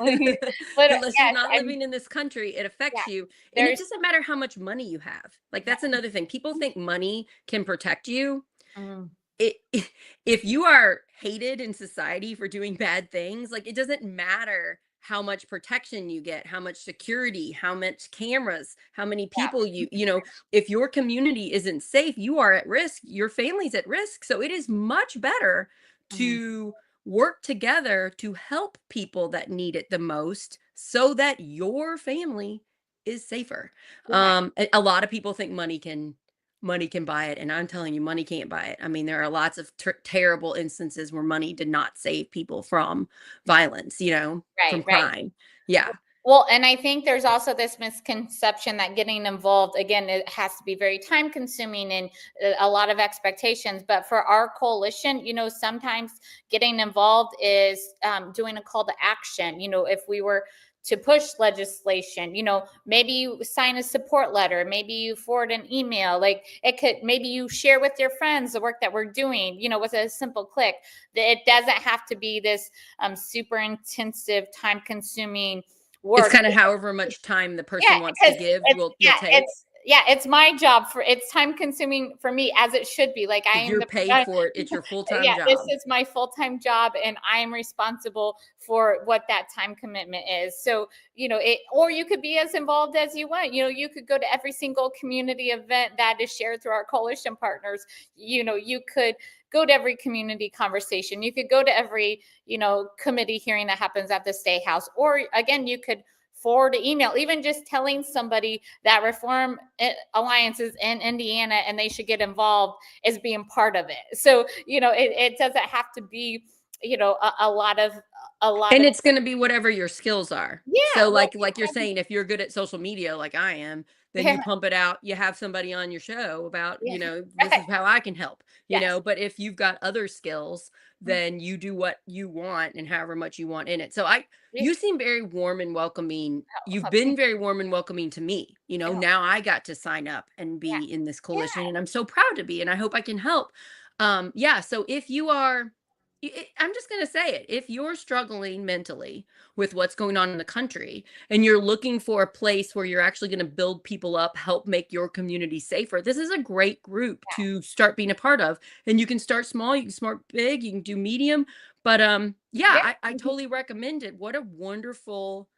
But Unless you're yes, not I'm living in this country, it yeah. affects you. And it There's doesn't matter how much money you have. Like, yeah. that's another thing. People think money can protect you. Mm, It if you are hated in society for doing bad things, like, it doesn't matter how much protection you get, how much security, how much cameras, how many people if your community isn't safe, you are at risk, your family's at risk. So it is much better mm, to work together to help people that need it the most so that your family is safer. yeah. A lot of people think money can buy it, and I'm telling you, money can't buy it. I mean, there are lots of terrible instances where money did not save people from violence, Right, from right. crime. Yeah. Well, and I think there's also this misconception that getting involved, again, it has to be very time consuming and a lot of expectations. But for our coalition, sometimes getting involved is doing a call to action. If we were to push legislation, maybe you sign a support letter, maybe you forward an email, like maybe you share with your friends the work that we're doing, with a simple click. It doesn't have to be this super intensive, time consuming It's work. kind of however much time the Yeah, person wants to because give, it's you'll take. it's my job for it's time consuming for me as it should be. Like I am You're the paid for it. It's your full-time yeah, this job. is my full-time job and I am responsible for what that time commitment is. So, or you could be as involved as you want. You could go to every single community event that is shared through our coalition partners. You could go to every community conversation. You could go to every, committee hearing that happens at the State House. Or again, you could forward an email, even just telling somebody that Reform Alliance is in Indiana and they should get involved is being part of it. So, it doesn't have to be, a lot of, And it's going to be whatever your skills are. yeah, So well, like you're saying, if you're good at social media like I am, then you pump it out, you have somebody on your show about, Yeah. this Right. is how I can help, Yes. but if you've got other skills, Mm. then you do what you want and however much you want in it. So I Yeah. you seem very warm and welcoming. You've Oh, been very warm and welcoming to me. oh, Now I got to sign up and yeah. be in this coalition Yeah. and I'm so proud to be and I hope I can help. Yeah, so if you are I'm just going to say it. If you're struggling mentally with what's going on in the country and you're looking for a place where you're actually going to build people up, help make your community safer, this is a great group to start being a part of. And you can start small, you can start big, you can do medium. But yeah, Yeah. I Mhm. totally recommend it. What a wonderful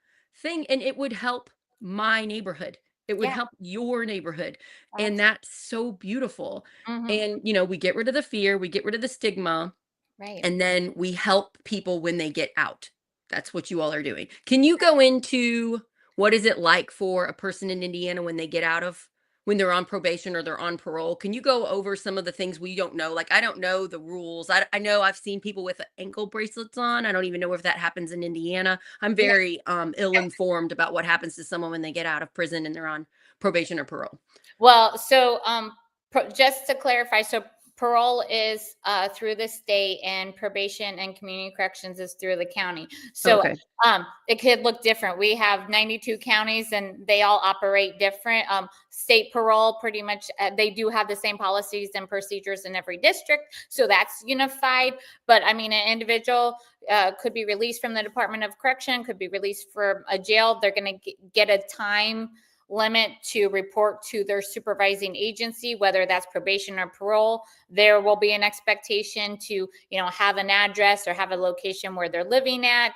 thing. And it would help my neighborhood. It would Yeah. help your neighborhood. And Absolutely. that's so beautiful. Mhm. And, we get rid of the fear, we get rid of the stigma, Right. and then we help people when they get out. That's what you all are doing. Can you go into what is it like for a person in Indiana when they get out of when they're on probation or they're on parole? Can you go over some of the things we don't know? Like I don't know the rules. I know I've seen people with ankle bracelets on. I don't even know if that happens in Indiana. I'm Yeah. very ill informed about what happens to someone when they get out of prison and they're on probation or parole. Well, so just to clarify, so parole is through the state, and probation and community corrections is through the county. So Okay. it could look different. We have 92 counties, and they all operate different. State parole, pretty much, they do have the same policies and procedures in every district, so that's unified. But I mean, an individual could be released from the Department of Correction, could be released from a jail. They're going to get a time limit to report to their supervising agency, whether that's probation or parole. There will be an expectation to, have an address or have a location where they're living at.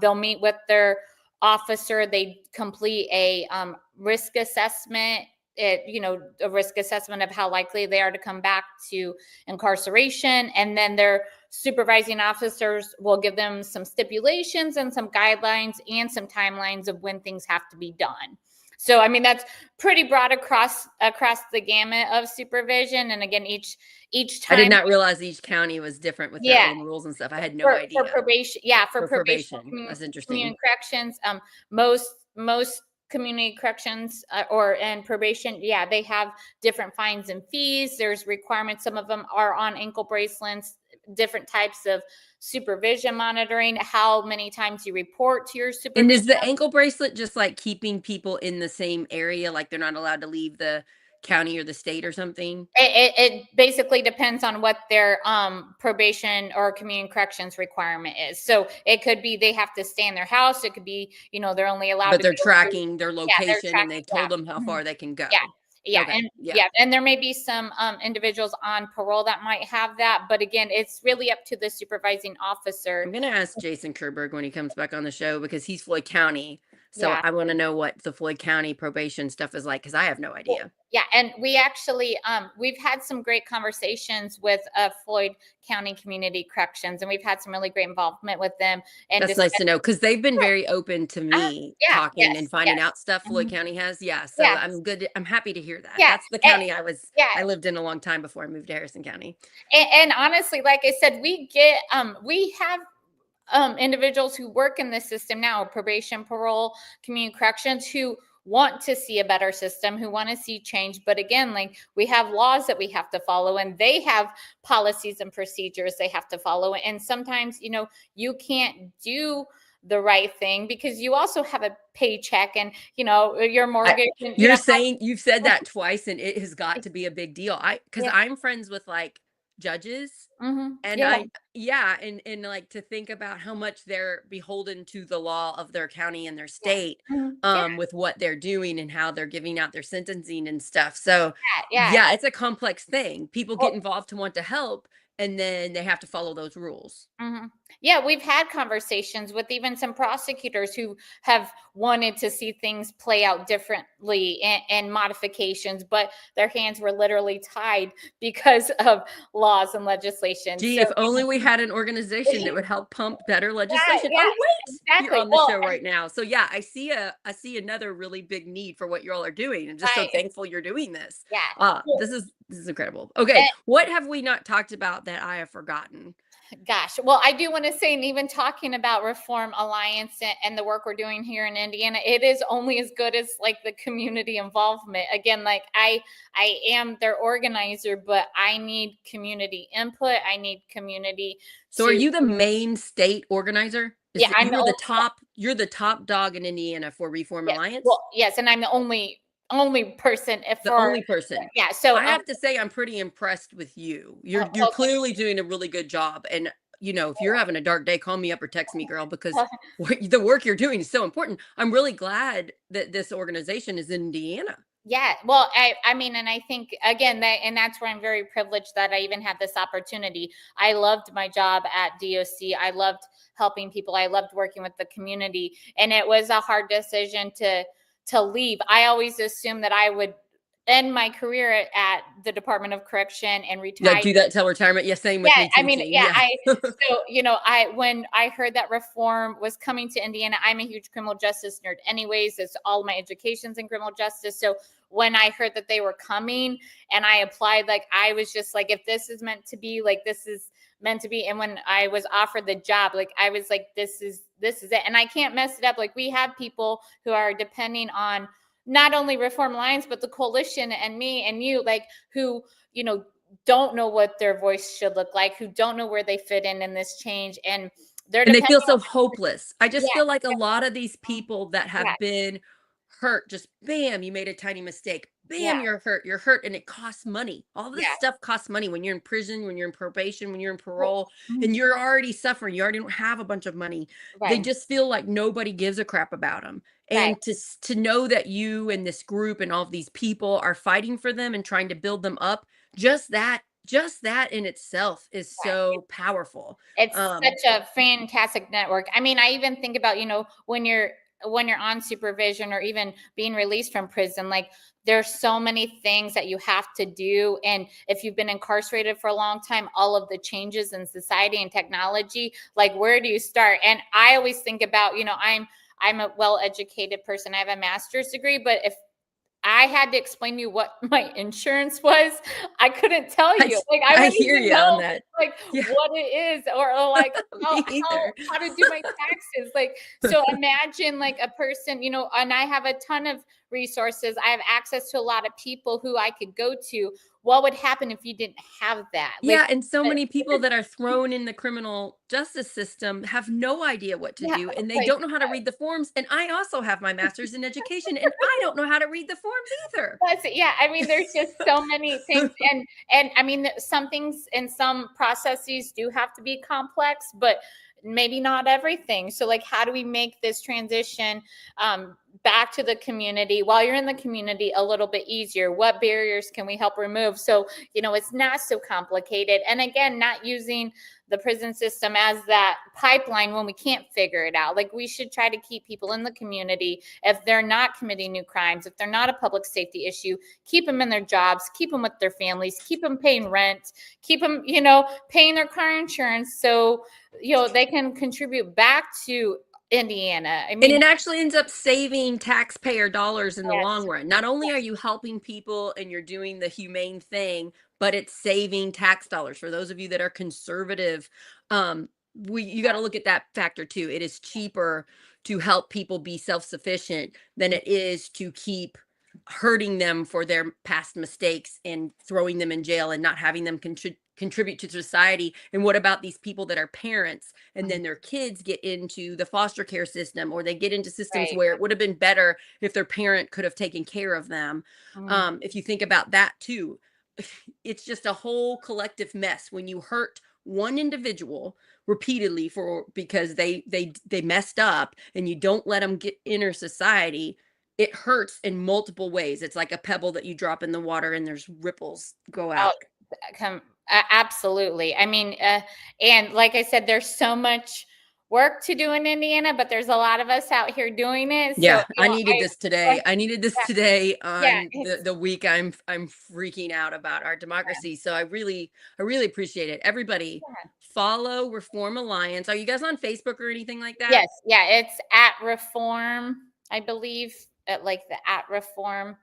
They'll meet with their officer. They complete a risk assessment. A risk assessment of how likely they are to come back to incarceration. And then their supervising officers will give them some stipulations and some guidelines and some timelines of when things have to be done. So, I mean, that's pretty broad across the gamut of supervision. And again, each I did time, not realize each county was different with their yeah, own rules and stuff. I had no for idea. probation, yeah, for For probation, probation. That's community interesting. corrections, most community corrections and probation, yeah, they have different fines and fees. There's requirements. Some of them are on ankle bracelets, different types of supervision monitoring, how many times you report to your And supervision. is the ankle bracelet just like keeping people in the same area, like they're not allowed to leave the county or the state or something? It basically depends on what their probation or community corrections requirement is. So it could be they have to stay in their house. It could be, they're only allowed But to they're go through. tracking their Yeah, they're location and tracking. they've told them how Yeah. Mhm. far they can Yeah. go. Yeah. Okay. And Yeah. yeah. And there may be some individuals on parole that might have that. But again, it's really up to the supervising officer. I'm gonna ask Jason Kerberg when he comes back on the show because he's Floyd County. So Yeah. I want to know what the Floyd County probation stuff is like because I have no Well, idea. yeah, and we actually we've had some great conversations with Floyd County Community Corrections, and we've had some really great involvement with them and That's nice discuss. to know because they've been very open to me Yeah, talking and yes, finding yes. out stuff Floyd Mhm. County has. Yeah, so Yes, I'm good. I'm happy to hear that. yeah, That's the and, county yeah, I lived in a long time before I moved to Harrison County. and honestly, like I said, we have individuals who work in this system now, probation, parole, community corrections, who want to see a better system, who want to see change. But again, like, we have laws that we have to follow, and they have policies and procedures they have to follow. And sometimes, you can't do the right thing because you also have a paycheck and, your I, mortgage and, you're saying you've said that twice and it has got to be a big deal. Because yeah. I'm friends with like judges and Yeah. yeah, and like to think about how much they're beholden to the law of their county and their Yeah. state, Yeah. with what they're doing and how they're giving out their sentencing and stuff. So Yeah. yeah, it's a complex thing. People Well, get involved to want to help, and then they have to follow those rules. Yeah, we've had conversations with even some prosecutors who have wanted to see things play out differently and modifications, but their hands were literally tied because of laws and legislation. Gee, So, if only we had an organization that would help pump better legislation. yeah, Oh, wait, you're exactly. on the Well, show right now. So yeah, I see another really big need for what you all are doing. I'm just so right, thankful you're doing this. yeah. Well, This is incredible. Okay, and what have we not talked about that I have forgotten? Gosh, well, I do want to say, and even talking about Reform Alliance and the work we're doing here in Indiana, it is only as good as like the community involvement. Again, like I am their organizer, but I need community input. I need community So are to, you the main state organizer? yeah, Is it I'm the you're the only, top dog in Indiana for Reform yes, Alliance? well, yes, and I'm the only person if The for, only person. yeah. So I have to say I'm pretty impressed with you. You're well, thank clearly doing a really good job. And if you're having a dark day, call me up or text me, girl, because you. the work you're doing is so important. I'm really glad that this organization is in Indiana. Yeah, well, I mean, and I think again that, and that's where I'm very privileged that I even had this opportunity. I loved my job at DOC. I loved helping people. I loved working with the community, and it was a hard decision to leave. I always assumed that I would end my career at the Department of Correction and Yeah, retire. do that till retirement. Yeah, same with Yeah, me I mean, teaching. yeah, Yeah. so, I when I heard that reform was coming to Indiana, I'm a huge criminal justice nerd anyways. It's all my education's in criminal justice. So when I heard that they were coming and I applied, like I was just like, if this is meant to be, like this is meant to be. And when I was offered the job, like I was like, this is it. And I can't mess it up. Like we have people who are depending on not only Reform Alliance, but the coalition and me and you, like who, don't know what their voice should look like, who don't know where they fit in this change, and they're And they depending feel so on, hopeless. I just yeah, feel like a lot of these people that yeah, have been hurt, just bam, you made a tiny mistake. yeah, Bam, you're hurt, and it costs money. All this yeah, stuff costs money when you're in prison, when you're in probation, when you're in well, parole, mhm, and you're already suffering. You already don't have a bunch of money. They right, just feel like nobody gives a crap about them. right, And to know that you and this group and all of these people are fighting for them and trying to build them up, just that in itself is right. so powerful. It's Um, such a fantastic network. I mean, I even think about, when you're on supervision or even being released from prison, like there's so many things that you have to do. And if you've been incarcerated for a long time, all of the changes in society and technology, like where do you start? And I always think about, I'm a well-educated person. I have a master's degree, but if I had to explain to you what my insurance was, I couldn't tell I you. Like I I wouldn't hear even you on know that. like Yeah, what it is, or like how me how either. how to do my taxes. Like so imagine like a person, and I have a ton of resources. I have access to a lot of people who I could go to. What would happen if you didn't have that? Like Yeah, and so uh, many people that are thrown in the criminal justice system have no idea what to yeah, do, and they like don't know how to read the forms, and I also have my master's in education, and I don't know how to read the forms either. that's it. Yeah, I mean, there's just so many things, and I mean, some things and some processes do have to be complex, but maybe not everything. So, like, how do we make this transition back to the community while you're in the community a little bit easier? What barriers can we help remove so it's not so complicated? And again, not using the prison system as that pipeline when we can't figure it out. Like we should try to keep people in the community if they're not committing new crimes, if they're not a public safety issue, keep them in their jobs, keep them with their families, keep them paying rent, keep them, paying their car insurance so, they can contribute back to Indiana. I And mean, it actually ends up saving taxpayer dollars in the long yes, run. Not only are you helping people and you're doing the humane thing, but it's saving tax dollars. For those of you that are conservative, you got to look at that factor too. It is cheaper to help people be self-sufficient than it is to keep hurting them for their past mistakes and throwing them in jail and not having them contribute to society. And what about these people that are parents and mhm, then their kids get into the foster care system, or they get into systems right. where it would have been better if their parent could have taken care of them? Mhm. If you think about that too, it's just a whole collective mess when you hurt one individual repeatedly for because they messed up, and you don't let them get enter society. It hurts in multiple ways. It's like a pebble that you drop in the water and there's ripples go Oh, out. absolutely. I mean, and like I said, there's so much work to do in Indiana, but there's a lot of us out here doing it. So, Yeah, I needed this I today. I needed this today yeah, on the it's the week I'm freaking out about our democracy. So I really appreciate it. Everybody, yeah. follow Reform Alliance. Are you guys on Facebook or anything like that? Yes, yeah, it's at Reform, I believe, at like the at Reform.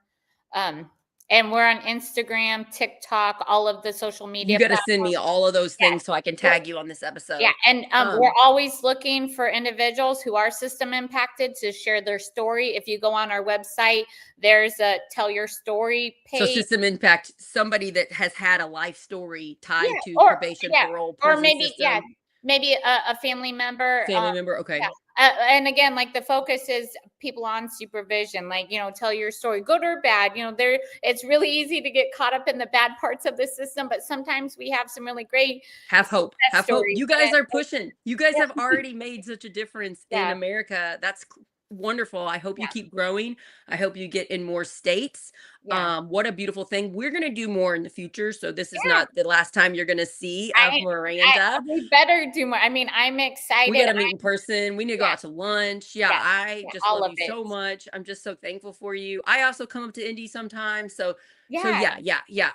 Um, And we're on Instagram, TikTok, all of the social You media got to send me platforms. all of those Yes. things so I can We're tag you on this Yeah, episode. and we're always looking for individuals who are system impacted to share their story. If you go on our website, there's a tell your story So page. system impact, somebody that has had a life story Yeah, tied to or probation, yeah, parole, or prison maybe system, maybe a family member. family member. Okay. Yeah, and again, like the focus is people on supervision. Like tell your story, good or bad. There it's really easy to get caught up in the bad parts of the system, but sometimes we have some really great Have hope. success Have hope. stories. You guys are pushing. You guys have Yeah, already made such a difference in yeah, America. That's wonderful. I hope you yeah, keep growing. I hope you get in more states. yeah. What a beautiful thing. We're going to do more in the future. So this is Yeah. not the last time you're going to see of I Miranda. we better do more. I mean, I'm We excited. got to meet in person. We need to go Yeah, out to lunch. Yeah, yeah, I yeah, just all love of you it. so much. I'm just so thankful for you. I also come up to Indy sometimes. So Yeah. yeah, yeah, yeah.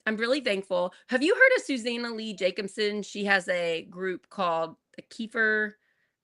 I'm really thankful. Have you heard of Susanna Lee Jacobson? She has a group called the Kiefer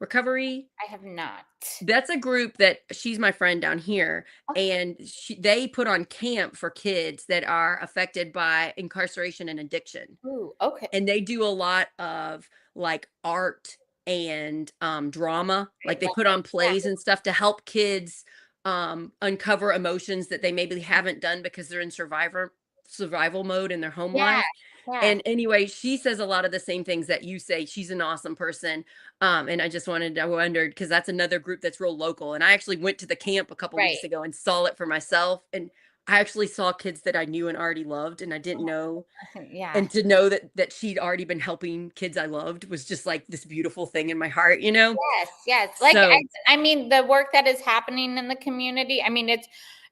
Recovery. I have not. That's a group that she's my friend down here, Okay. and they put on camp for kids that are affected by incarceration and addiction, Ooh, okay. and they do a lot of like art and drama, I like they love put it. on plays and stuff to help kids uncover emotions that they maybe haven't done because they're in survival mode in their home Yeah. life. Yeah. And anyway, she says a lot of the same things that you say. She's an awesome person. And I wondered because that's another group that's real local, and I actually went to the camp a couple Right. weeks ago and saw it for myself, and I actually saw kids that I knew and already loved and I didn't know, Yeah. and to know that she'd already been helping kids I loved was just like this beautiful thing in my heart, you know? Yes, yes. Like So I mean, the work that is happening in the community. I mean,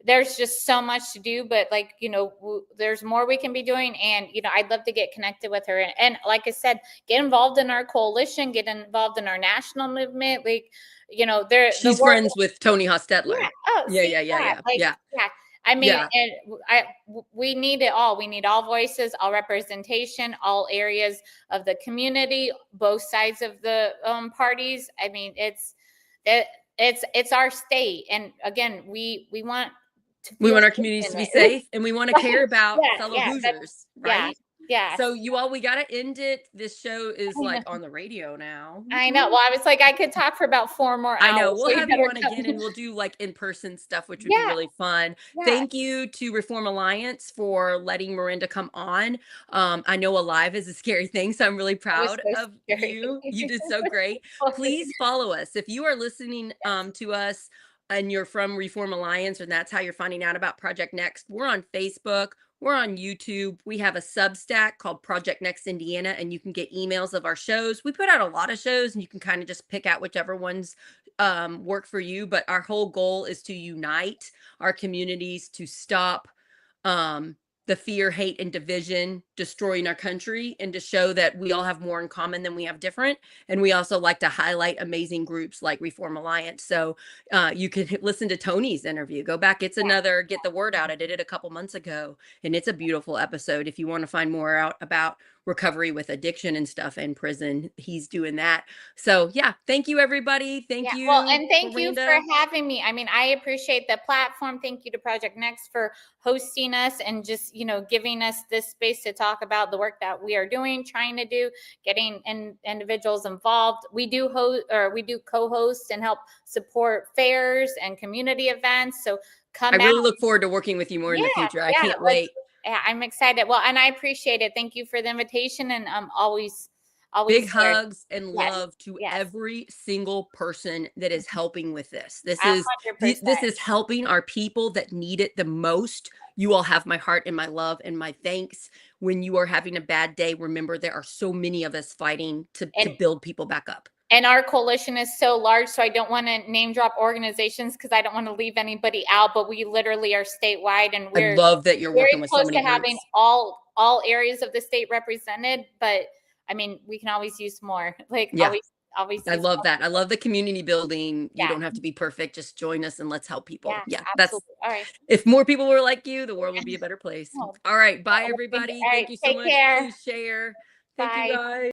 there's just so much to do, but like there's more we can be doing, and I'd love to get connected with her, and like I said, get involved in our coalition, get involved in our national movement. Like the she's work. friends with Tony Hostetler. Yeah. Oh, Yeah, see yeah, yeah, that. yeah, Like, yeah, yeah. I mean, yeah. and we need it all. We need all voices, all representation, all areas of the community, both sides of the parties. I mean, it, it's our state, and again, we want to We feel want our safe communities in to be it. safe, and we want to care about Yeah, fellow yeah, that's Hoosiers, yeah, right? yes. So you all, we got to end it. This show is I like know. on the radio now. I know. Well, I was like, I could talk for about 4 more I know. hours, We'll so you have you better on again come. and we'll do like in-person stuff, which would be Yeah, really fun. yeah. Thank you to Reform Alliance for letting Miranda come on. I know alive is a scary thing, so I'm really That was proud so of scary. you. You did so great. Please follow us. If you are listening to us and you're from Reform Alliance and that's how you're finding out about Project Next, we're on Facebook. We're on YouTube. We have a Substack called Project Next Indiana, and you can get emails of our shows. We put out a lot of shows, and you can kind of just pick out whichever ones work for you. But our whole goal is to unite our communities to stop um, the fear, hate, and division destroying our country, and to show that we all have more in common than we have different. And we also like to highlight amazing groups like Reform Alliance. So you can listen to Tony's interview. Go back. It's another get the word out. I did it a couple months ago, and it's a beautiful episode. If you want to find more out about recovery with addiction and stuff in prison, he's doing that. So yeah, thank you everybody. Thank Yeah, well, you, and thank you for Miranda. having me. I mean, I appreciate the platform. Thank you to Project Next for hosting us and just, giving us this space to talk about the work that we are doing, trying to do, getting individuals involved. We do co-host and help support fairs and community events. So I come out. really look forward to working with you more in Yeah, the future. I yeah. can't wait. Yeah, I'm excited. Well, and I appreciate it. Thank you for the invitation, and always Big here. hugs and Yes, love to yes. every single person that is helping with this. This A is hundred this percent. is helping our people that need it the most. You all have my heart and my love and my thanks. When you are having a bad day, remember there are so many of us fighting to And build people back up. and our coalition is so large, so I don't want to name drop organizations because I don't want to leave anybody out, but we literally are statewide, and I we're love that you're working very with so close many to having groups. all areas of the state represented. But I mean, we can always use more. Like Yeah, always I use love more. that. I love the community building. You Yeah, don't have to be perfect. Just join us and let's help people. yeah, Yeah, that's absolutely. All right. if more people were like you, the world would be a better place. Oh, All right. Bye, well, everybody. all right. Thank you so Take much. care. Please share. Thank you, Bye. guys.